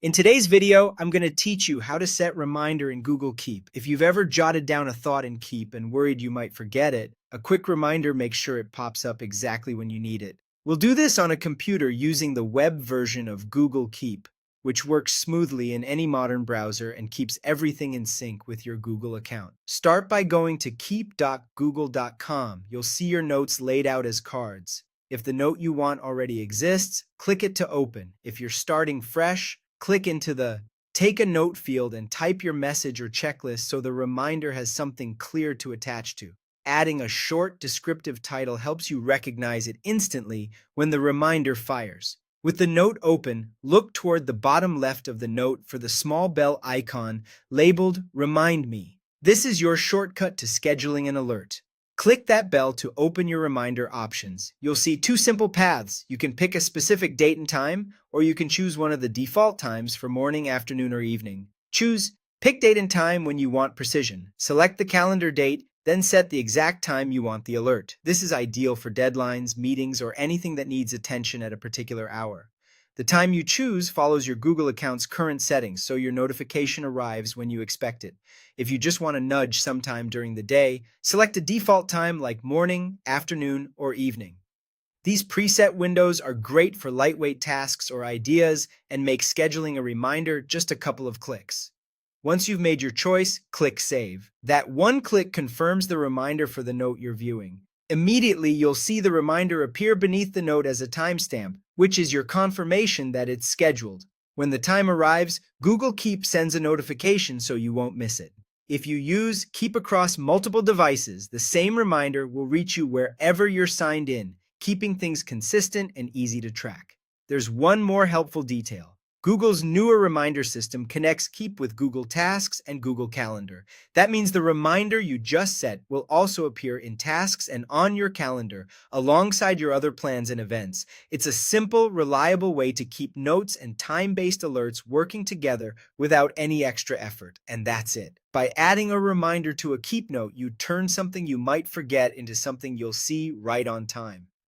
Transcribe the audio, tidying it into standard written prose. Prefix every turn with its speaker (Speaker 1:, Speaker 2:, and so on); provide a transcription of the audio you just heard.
Speaker 1: In today's video, I'm going to teach you how to set reminder in Google Keep. If you've ever jotted down a thought in Keep and worried you might forget it, a quick reminder makes sure it pops up exactly when you need it. We'll do this on a computer using the web version of Google Keep, which works smoothly in any modern browser and keeps everything in sync with your Google account. Start by going to keep.google.com. You'll see your notes laid out as cards. If the note you want already exists, click it to open. If you're starting fresh, click into the Take a Note field and type your message or checklist so the reminder has something clear to attach to. Adding a short, descriptive title helps you recognize it instantly when the reminder fires. With the note open, look toward the bottom left of the note for the small bell icon labeled Remind Me. This is your shortcut to scheduling an alert. Click that bell to open your reminder options. You'll see two simple paths. You can pick a specific date and time, or you can choose one of the default times for morning, afternoon, or evening. Choose Pick date and time when you want precision. Select the calendar date, then set the exact time you want the alert. This is ideal for deadlines, meetings, or anything that needs attention at a particular hour. The time you choose follows your Google account's current settings, so your notification arrives when you expect it. If you just want to nudge sometime during the day, select a default time like morning, afternoon, or evening. These preset windows are great for lightweight tasks or ideas and make scheduling a reminder just a couple of clicks. Once you've made your choice, click Save. That one click confirms the reminder for the note you're viewing. Immediately, you'll see the reminder appear beneath the note as a timestamp, which is your confirmation that it's scheduled. When the time arrives, Google Keep sends a notification so you won't miss it. If you use Keep across multiple devices, the same reminder will reach you wherever you're signed in, keeping things consistent and easy to track. There's one more helpful detail. Google's newer reminder system connects Keep with Google Tasks and Google Calendar. That means the reminder you just set will also appear in Tasks and on your calendar alongside your other plans and events. It's a simple, reliable way to keep notes and time-based alerts working together without any extra effort, and that's it. By adding a reminder to a Keep note, you turn something you might forget into something you'll see right on time.